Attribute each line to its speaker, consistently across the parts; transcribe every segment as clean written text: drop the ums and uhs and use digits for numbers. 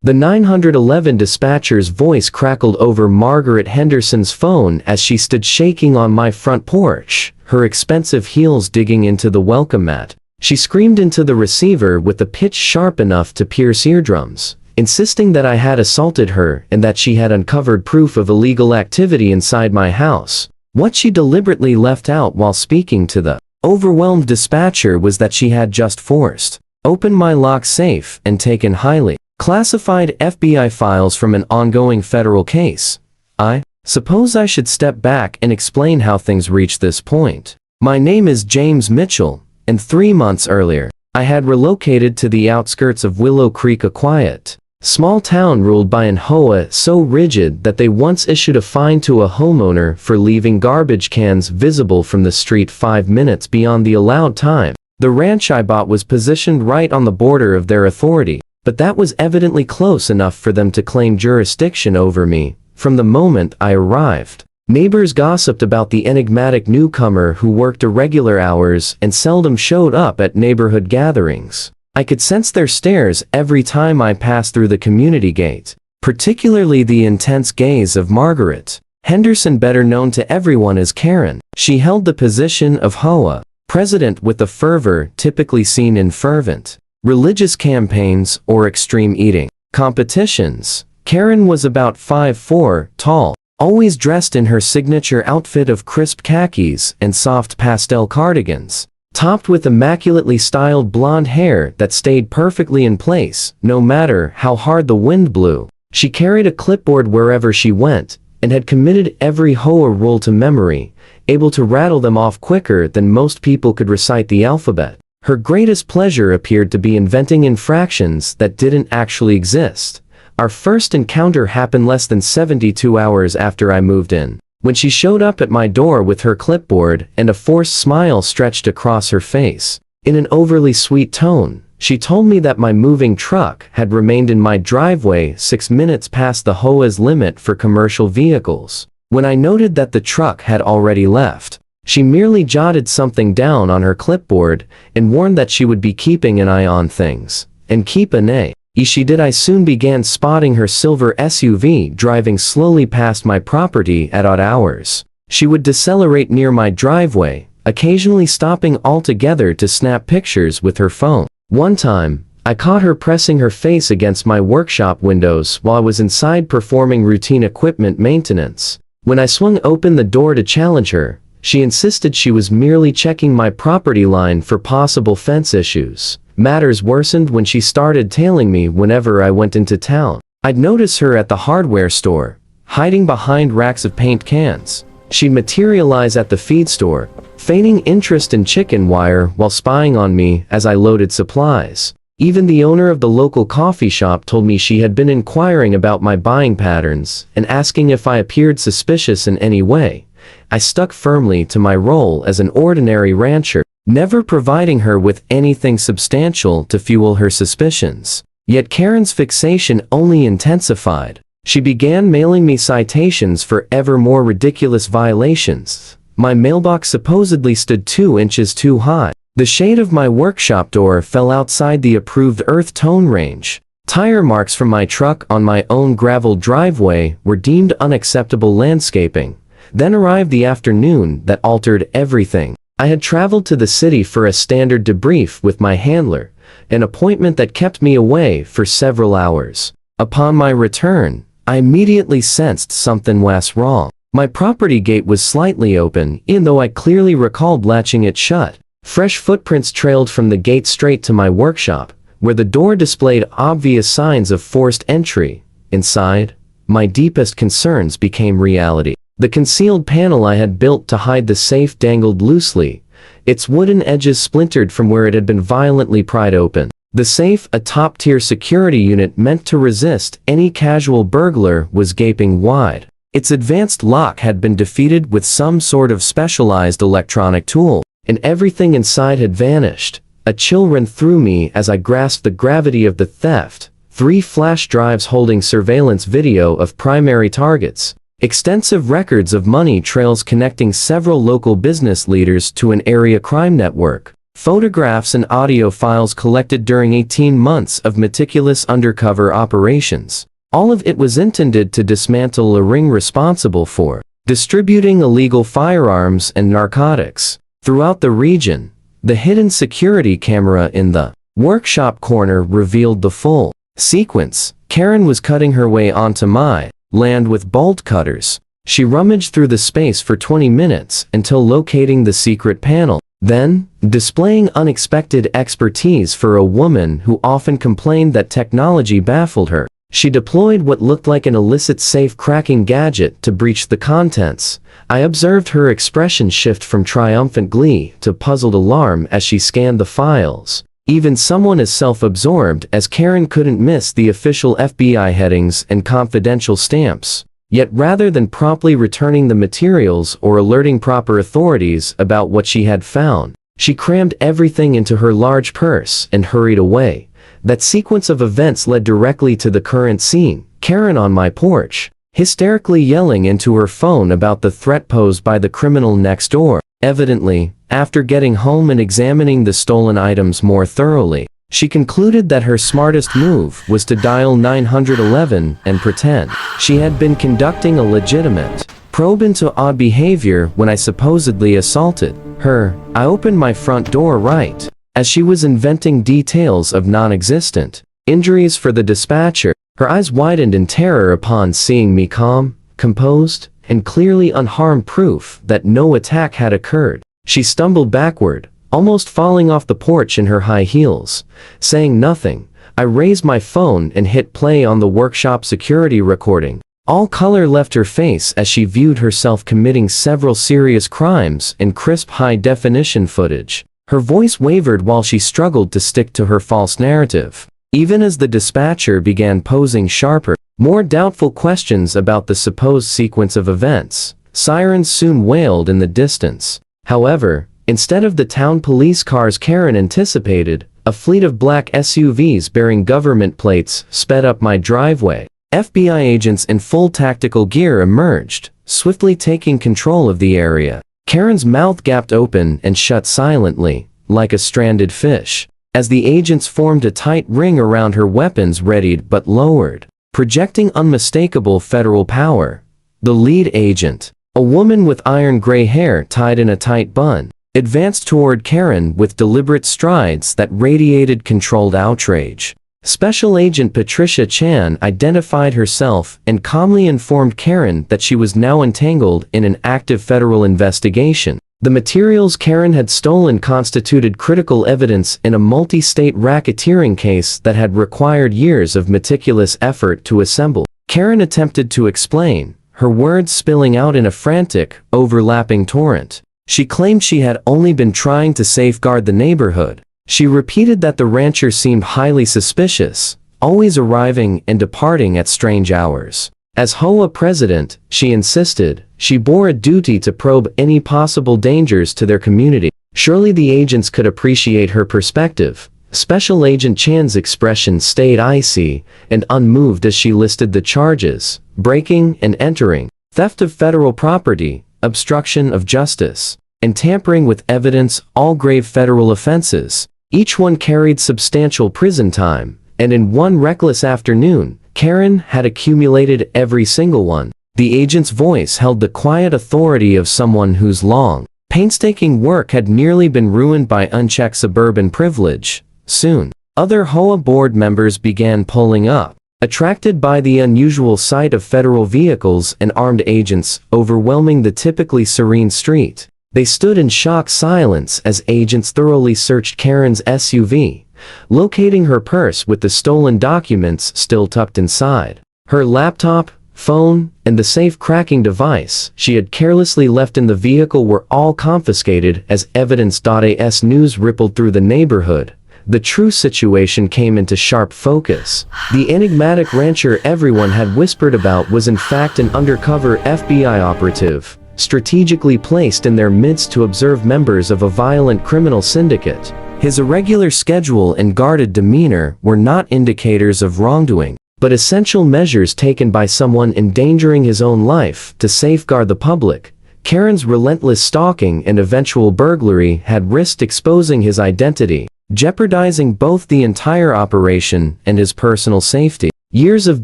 Speaker 1: The 911 dispatcher's voice crackled over Margaret Henderson's phone as she stood shaking on my front porch, her expensive heels digging into the welcome mat. She screamed into the receiver with a pitch sharp enough to pierce eardrums, insisting that I had assaulted her and that she had uncovered proof of illegal activity inside my house. What she deliberately left out while speaking to the overwhelmed dispatcher was that she had just forced open my locked safe and taken highly classified FBI files from an ongoing federal case. I suppose I should step back and explain how things reached this point. My name is James Mitchell, and 3 months earlier, I had relocated to the outskirts of Willow Creek, a quiet, small town ruled by an HOA so rigid that they once issued a fine to a homeowner for leaving garbage cans visible from the street 5 minutes beyond the allowed time. The ranch I bought was positioned right on the border of their authority, but that was evidently close enough for them to claim jurisdiction over me. From the moment I arrived, neighbors gossiped about the enigmatic newcomer who worked irregular hours and seldom showed up at neighborhood gatherings. I could sense their stares every time I passed through the community gate, particularly the intense gaze of Margaret Henderson, better known to everyone as Karen. She held the position of HOA president with the fervor typically seen in fervent religious campaigns or extreme eating competitions. Karen was about 5'4" tall, always dressed in her signature outfit of crisp khakis and soft pastel cardigans, topped with immaculately styled blonde hair that stayed perfectly in place, no matter how hard the wind blew. She carried a clipboard wherever she went, and had committed every HOA rule to memory, able to rattle them off quicker than most people could recite the alphabet. Her greatest pleasure appeared to be inventing infractions that didn't actually exist. Our first encounter happened less than 72 hours after I moved in, when she showed up at my door with her clipboard and a forced smile stretched across her face. In an overly sweet tone, she told me that my moving truck had remained in my driveway 6 minutes past the HOA's limit for commercial vehicles. When I noted that the truck had already left, she merely jotted something down on her clipboard and warned that she would be keeping an eye on things. And keep an eye she did. I soon began spotting her silver SUV driving slowly past my property at odd hours. She would decelerate near my driveway, occasionally stopping altogether to snap pictures with her phone. One time, I caught her pressing her face against my workshop windows while I was inside performing routine equipment maintenance. When I swung open the door to challenge her, she insisted she was merely checking my property line for possible fence issues. Matters worsened when she started tailing me whenever I went into town. I'd notice her at the hardware store, hiding behind racks of paint cans. She'd materialize at the feed store, feigning interest in chicken wire while spying on me as I loaded supplies. Even the owner of the local coffee shop told me she had been inquiring about my buying patterns and asking if I appeared suspicious in any way. I stuck firmly to my role as an ordinary rancher, never providing her with anything substantial to fuel her suspicions. Yet Karen's fixation only intensified. She began mailing me citations for ever more ridiculous violations. My mailbox supposedly stood 2 inches too high. The shade of my workshop door fell outside the approved earth tone range. Tire marks from my truck on my own gravel driveway were deemed unacceptable landscaping. Then arrived the afternoon that altered everything. I had traveled to the city for a standard debrief with my handler, an appointment that kept me away for several hours. Upon my return, I immediately sensed something was wrong. My property gate was slightly open, even though I clearly recalled latching it shut. Fresh footprints trailed from the gate straight to my workshop, where the door displayed obvious signs of forced entry. Inside, my deepest concerns became reality. The concealed panel I had built to hide the safe dangled loosely, its wooden edges splintered from where it had been violently pried open. The safe, a top-tier security unit meant to resist any casual burglar, was gaping wide. Its advanced lock had been defeated with some sort of specialized electronic tool, and everything inside had vanished. A chill ran through me as I grasped the gravity of the theft. 3 flash drives holding surveillance video of primary targets, extensive records of money trails connecting several local business leaders to an area crime network, photographs and audio files collected during 18 months of meticulous undercover operations. All of it was intended to dismantle a ring responsible for distributing illegal firearms and narcotics throughout the region. The hidden security camera in the workshop corner revealed the full sequence. Karen was cutting her way onto my land with bolt cutters. She rummaged through the space for 20 minutes until locating the secret panel. Then, displaying unexpected expertise for a woman who often complained that technology baffled her, she deployed what looked like an illicit safe-cracking gadget to breach the contents. I observed her expression shift from triumphant glee to puzzled alarm as she scanned the files. Even someone as self-absorbed as Karen couldn't miss the official FBI headings and confidential stamps. Yet rather than promptly returning the materials or alerting proper authorities about what she had found, she crammed everything into her large purse and hurried away. That sequence of events led directly to the current scene. Karen on my porch, hysterically yelling into her phone about the threat posed by the criminal next door. Evidently, after getting home and examining the stolen items more thoroughly, she concluded that her smartest move was to dial 911 and pretend she had been conducting a legitimate probe into odd behavior when I supposedly assaulted her. I opened my front door right as she was inventing details of non-existent injuries for the dispatcher. Her eyes widened in terror upon seeing me calm, composed, and clearly unharmed, proof that no attack had occurred. She stumbled backward, almost falling off the porch in her high heels. Saying nothing, I raised my phone and hit play on the workshop security recording. All color left her face as she viewed herself committing several serious crimes in crisp high-definition footage. Her voice wavered while she struggled to stick to her false narrative. Even as the dispatcher began posing sharper, more doubtful questions about the supposed sequence of events, sirens soon wailed in the distance. However, instead of the town police cars Karen anticipated, a fleet of black SUVs bearing government plates sped up my driveway. FBI agents in full tactical gear emerged, swiftly taking control of the area. Karen's mouth gapped open and shut silently, like a stranded fish, as the agents formed a tight ring around her, weapons readied but lowered, projecting unmistakable federal power. The lead agent, a woman with iron gray hair tied in a tight bun, advanced toward Karen with deliberate strides that radiated controlled outrage. Special Agent Patricia Chan identified herself and calmly informed Karen that she was now entangled in an active federal investigation. The materials Karen had stolen constituted critical evidence in a multi-state racketeering case that had required years of meticulous effort to assemble. Karen attempted to explain, her words spilling out in a frantic, overlapping torrent. She claimed she had only been trying to safeguard the neighborhood. She repeated that the rancher seemed highly suspicious, always arriving and departing at strange hours. As HOA president, she insisted, she bore a duty to probe any possible dangers to their community. Surely the agents could appreciate her perspective. Special Agent Chan's expression stayed icy and unmoved as she listed the charges: breaking and entering, theft of federal property, obstruction of justice, and tampering with evidence, all grave federal offenses. Each one carried substantial prison time, and in one reckless afternoon, Karen had accumulated every single one. The agent's voice held the quiet authority of someone whose long, painstaking work had nearly been ruined by unchecked suburban privilege. Soon, other HOA board members began pulling up, attracted by the unusual sight of federal vehicles and armed agents overwhelming the typically serene street. They stood in shocked silence as agents thoroughly searched Karen's SUV, locating her purse with the stolen documents still tucked inside. Her laptop, phone, and the safe-cracking device she had carelessly left in the vehicle were all confiscated as evidence. As news rippled through the neighborhood, the true situation came into sharp focus. The enigmatic rancher everyone had whispered about was in fact an undercover FBI operative, strategically placed in their midst to observe members of a violent criminal syndicate. His irregular schedule and guarded demeanor were not indicators of wrongdoing, but essential measures taken by someone endangering his own life to safeguard the public. Karen's relentless stalking and eventual burglary had risked exposing his identity, jeopardizing both the entire operation and his personal safety. Years of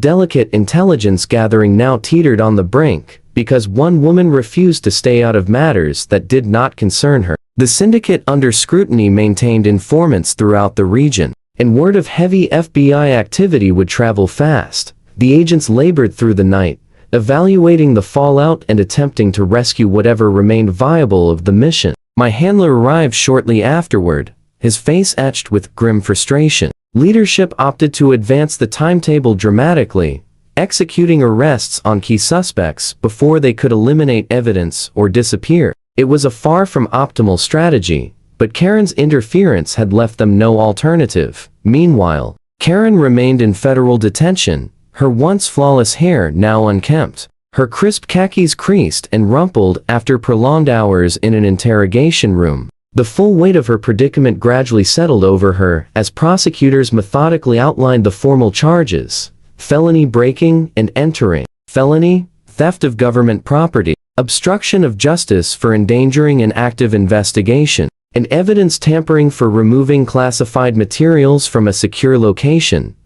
Speaker 1: delicate intelligence gathering now teetered on the brink, because one woman refused to stay out of matters that did not concern her. The syndicate under scrutiny maintained informants throughout the region, and word of heavy FBI activity would travel fast. The agents labored through the night, evaluating the fallout and attempting to rescue whatever remained viable of the mission. My handler arrived shortly afterward, his face etched with grim frustration. Leadership opted to advance the timetable dramatically, executing arrests on key suspects before they could eliminate evidence or disappear. It was a far from optimal strategy, but Karen's interference had left them no alternative. Meanwhile, Karen remained in federal detention, her once flawless hair now unkempt, her crisp khakis creased and rumpled after prolonged hours in an interrogation room. The full weight of her predicament gradually settled over her as prosecutors methodically outlined the formal charges: felony breaking and entering, felony, theft of government property, obstruction of justice for endangering an active investigation, and evidence tampering for removing classified materials from a secure location.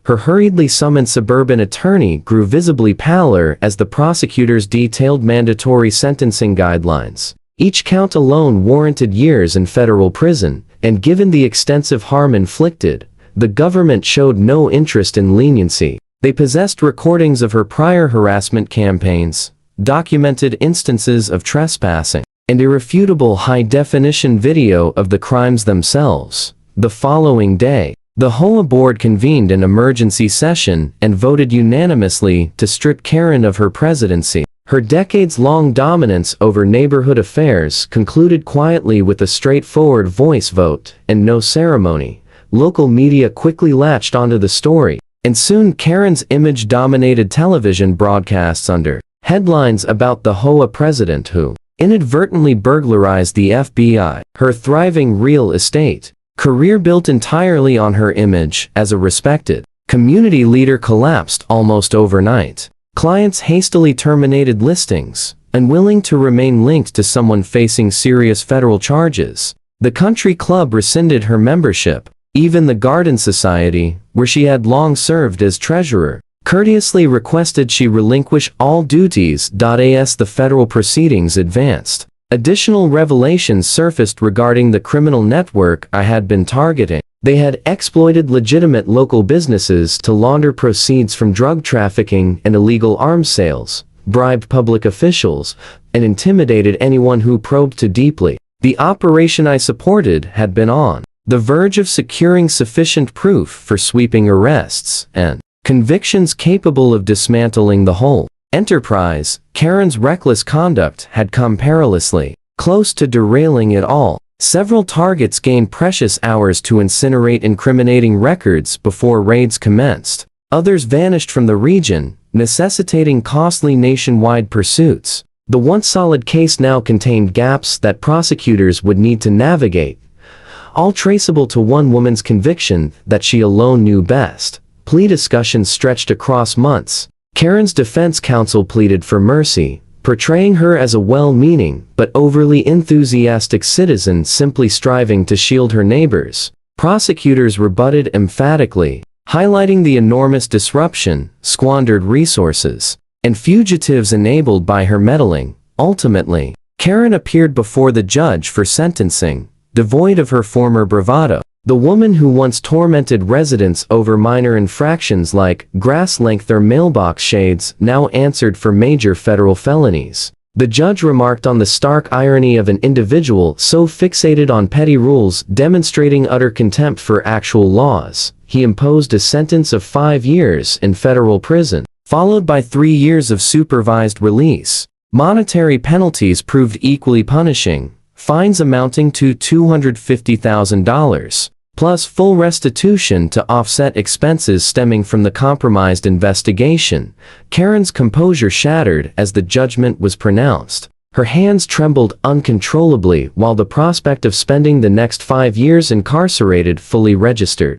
Speaker 1: Her hurriedly summoned suburban attorney grew visibly paler as the prosecutors detailed mandatory sentencing guidelines. Each count alone warranted years in federal prison, and given the extensive harm inflicted, the government showed no interest in leniency. They possessed recordings of her prior harassment campaigns, documented instances of trespassing, and irrefutable high-definition video of the crimes themselves. The following day, the HOA board convened an emergency session and voted unanimously to strip Karen of her presidency. Her decades-long dominance over neighborhood affairs concluded quietly with a straightforward voice vote and no ceremony. Local media quickly latched onto the story, and soon Karen's image dominated television broadcasts under headlines about the HOA president who inadvertently burglarized the FBI. Her thriving real estate career built entirely on her image as a respected community leader collapsed almost overnight. Clients hastily terminated listings, unwilling to remain linked to someone facing serious federal charges. The country club rescinded her membership. Even the Garden Society, where she had long served as treasurer, courteously requested she relinquish all duties. As the federal proceedings advanced, additional revelations surfaced regarding the criminal network I had been targeting. They had exploited legitimate local businesses to launder proceeds from drug trafficking and illegal arms sales, bribed public officials, and intimidated anyone who probed too deeply. The operation I supported had been on the verge of securing sufficient proof for sweeping arrests and convictions capable of dismantling the whole enterprise. Karen's reckless conduct had come perilously close to derailing it all. Several targets gained precious hours to incinerate incriminating records before raids commenced. Others vanished from the region, necessitating costly nationwide pursuits. The once solid case now contained gaps that prosecutors would need to navigate, all traceable to one woman's conviction that she alone knew best. Plea discussions stretched across months. Karen's defense counsel pleaded for mercy, portraying her as a well-meaning but overly enthusiastic citizen simply striving to shield her neighbors. Prosecutors rebutted emphatically, highlighting the enormous disruption, squandered resources, and fugitives enabled by her meddling. Ultimately, Karen appeared before the judge for sentencing, devoid of her former bravado. The woman who once tormented residents over minor infractions like grass length or mailbox shades now answered for major federal felonies. The judge remarked on the stark irony of an individual so fixated on petty rules demonstrating utter contempt for actual laws. He imposed a sentence of 5 years in federal prison, followed by 3 years of supervised release. Monetary penalties proved equally punishing, fines amounting to $250,000. Plus full restitution to offset expenses stemming from the compromised investigation. Karen's composure shattered as the judgment was pronounced. Her hands trembled uncontrollably while the prospect of spending the next 5 years incarcerated fully registered.